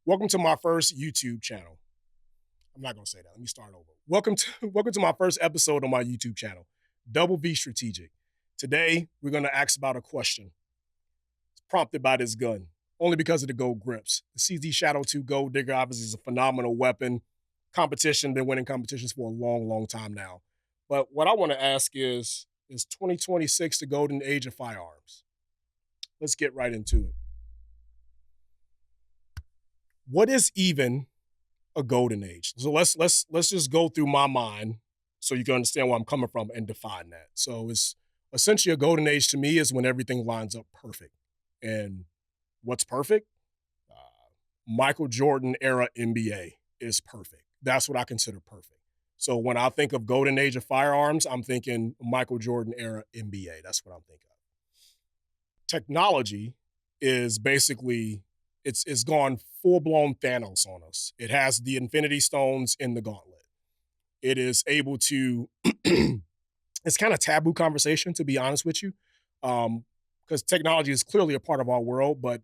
Welcome to my first YouTube channel. I'm not gonna say that. Let me start over. Welcome to my first episode on my YouTube channel, Double V Strategic. Today, we're gonna ask about a question. It's prompted by this gun, only because of the gold grips. The CZ Shadow 2 Gold Digger obviously is a phenomenal weapon. Competition, been winning competitions for a long, long time now. But what I want to ask is 2026 the golden age of firearms? Let's get right into it. What is even a golden age? So let's just go through my mind so you can understand where I'm coming from and define that. So it's essentially a golden age to me is when everything lines up perfect. And what's perfect? Uh, Michael Jordan era NBA is perfect. That's what I consider perfect. So when I think of golden age of firearms, I'm thinking Michael Jordan era NBA. That's what I'm thinking of. Technology is basically it's gone full blown Thanos on us. It has the Infinity Stones in the gauntlet. It is able to. It's kind of taboo conversation, to be honest with you, because technology is clearly a part of our world, but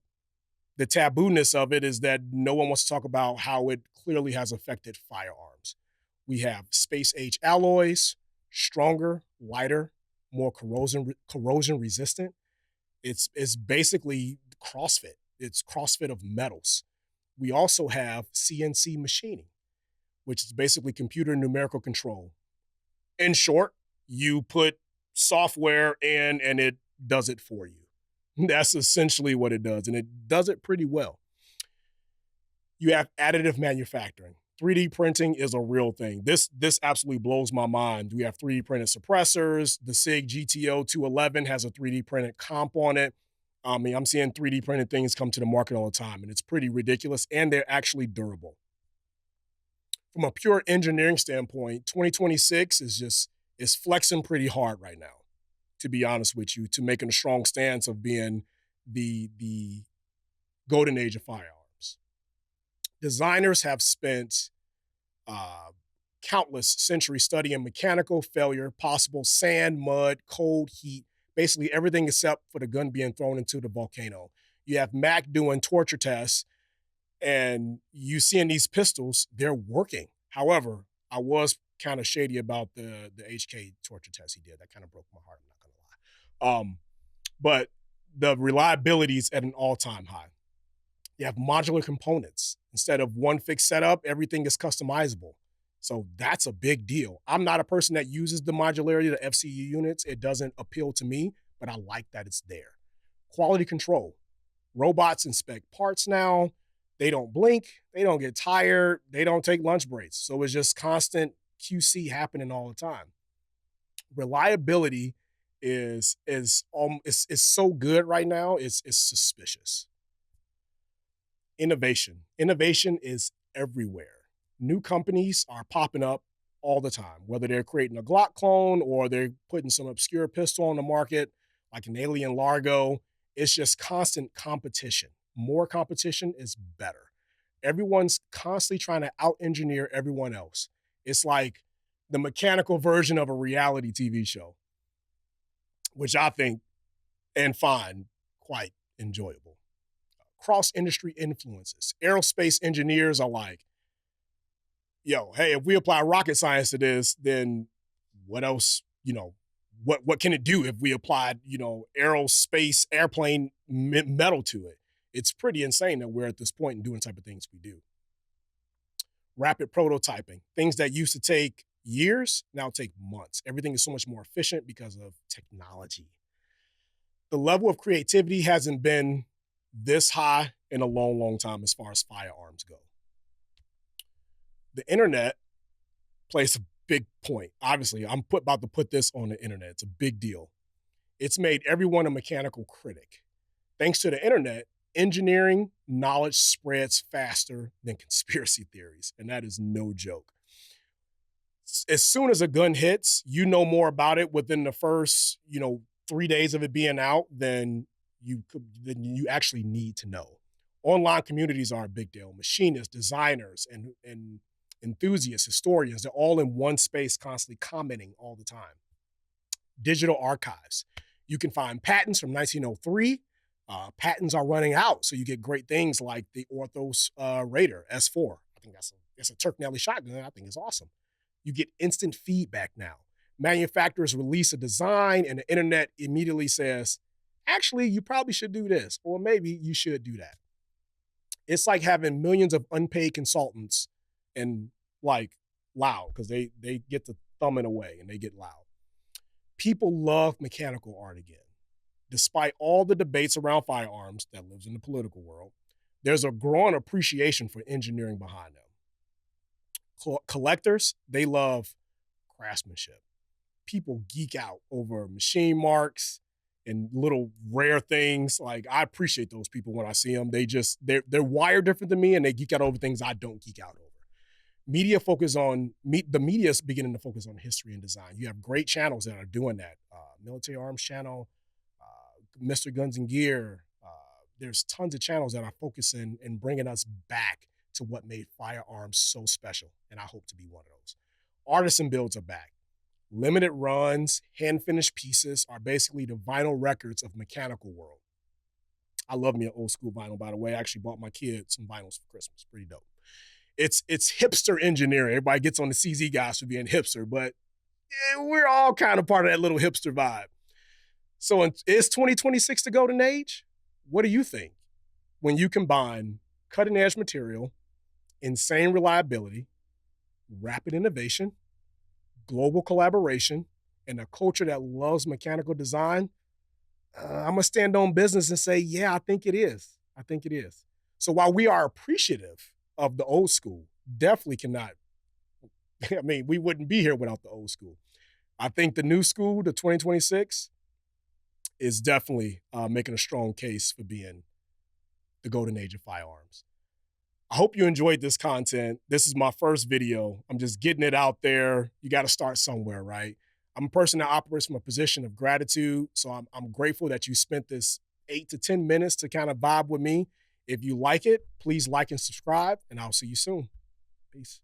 the taboo-ness of it is that no one wants to talk about how it clearly has affected firearms. We have space age alloys, stronger, lighter, more corrosion resistant. It's basically CrossFit. It's CrossFit of metals. We also have CNC machining, which is basically computer numerical control. In short, you put software in and it does it for you. That's essentially what it does, and it does it pretty well. You have additive manufacturing. 3D printing is a real thing. This absolutely blows my mind. We have 3D printed suppressors. The SIG GTO 211 has a 3D printed comp on it. I mean, I'm seeing 3D printed things come to the market all the time, and it's pretty ridiculous, and they're actually durable. From a pure engineering standpoint, 2026 is flexing pretty hard right now, to be honest with you, to making a strong stance of being the golden age of firearms. Designers have spent countless centuries studying mechanical failure, possible sand, mud, cold, heat, basically everything except for the gun being thrown into the volcano. You have Mac doing torture tests, and you seeing these pistols, they're working. However, I was kind of shady about the HK torture test he did. That kind of broke my heart, I'm not gonna lie. But the reliability is at an all-time high. You have modular components. Instead of one fixed setup, everything is customizable. So that's a big deal. I'm not a person that uses the modularity, the FCU units. It doesn't appeal to me, but I like that it's there. Quality control. Robots inspect parts now. They don't blink. They don't get tired. They don't take lunch breaks. So it's just constant QC happening all the time. Reliability is so good right now. It's suspicious. Innovation. Innovation is everywhere. New companies are popping up all the time, whether they're creating a Glock clone or they're putting some obscure pistol on the market, like an Alien Largo. It's just constant competition. More competition is better. Everyone's constantly trying to out-engineer everyone else. It's like the mechanical version of a reality TV show, which I think and find quite enjoyable. Cross-industry influences. Aerospace engineers are like, yo, hey, if we apply rocket science to this, then what else, what can it do if we applied, aerospace airplane metal to it? It's pretty insane that we're at this point and doing the type of things we do. Rapid prototyping. Things that used to take years now take months. Everything is so much more efficient because of technology. The level of creativity hasn't been this high in a long, long time as far as firearms go. The internet plays a big point. Obviously, I'm about to put this on the internet. It's a big deal. It's made everyone a mechanical critic. Thanks to the internet, engineering knowledge spreads faster than conspiracy theories, and that is no joke. As soon as a gun hits, you know more about it within the first, 3 days of it being out than you actually need to know. Online communities are a big deal. Machinists, designers, and enthusiasts, historians, they're all in one space constantly commenting all the time. Digital archives. You can find patents from 1903, Patents are running out, so you get great things like the Orthos Raider S4. I think it's a Turk Nelly shotgun. I think it's awesome. You get instant feedback now. Manufacturers release a design, and the internet immediately says, actually, you probably should do this, or maybe you should do that. It's like having millions of unpaid consultants and like loud because they get to thumbing away and they get loud. People love mechanical art again. Despite all the debates around firearms that lives in the political world, there's a growing appreciation for engineering behind them. Collectors, they love craftsmanship. People geek out over machine marks and little rare things. Like I appreciate those people when I see them. They're wired different than me, and they geek out over things I don't geek out over. The media is beginning to focus on history and design. You have great channels that are doing that. Military Arms Channel, Mr. Guns and Gear. There's tons of channels that are focusing and bringing us back to what made firearms so special, and I hope to be one of those. Artisan builds are back. Limited runs, hand-finished pieces are basically the vinyl records of mechanical world. I love me an old school vinyl, by the way. I actually bought my kids some vinyls for Christmas. Pretty dope. It's hipster engineering. Everybody gets on the CZ guys for being hipster, but we're all kind of part of that little hipster vibe. So is 2026 the golden age? What do you think? When you combine cutting-edge material, insane reliability, rapid innovation, global collaboration, and a culture that loves mechanical design, I'm gonna stand on business and say, yeah, I think it is. I think it is. So while we are appreciative of the old school, definitely cannot, I mean, we wouldn't be here without the old school. I think the new school, the 2026, is definitely making a strong case for being the golden age of firearms. I hope you enjoyed this content. This is my first video. I'm just getting it out there. You got to start somewhere, right? I'm a person that operates from a position of gratitude, so I'm grateful that you spent this 8 to 10 minutes to kind of vibe with me. If you like it, please like and subscribe, and I'll see you soon. Peace.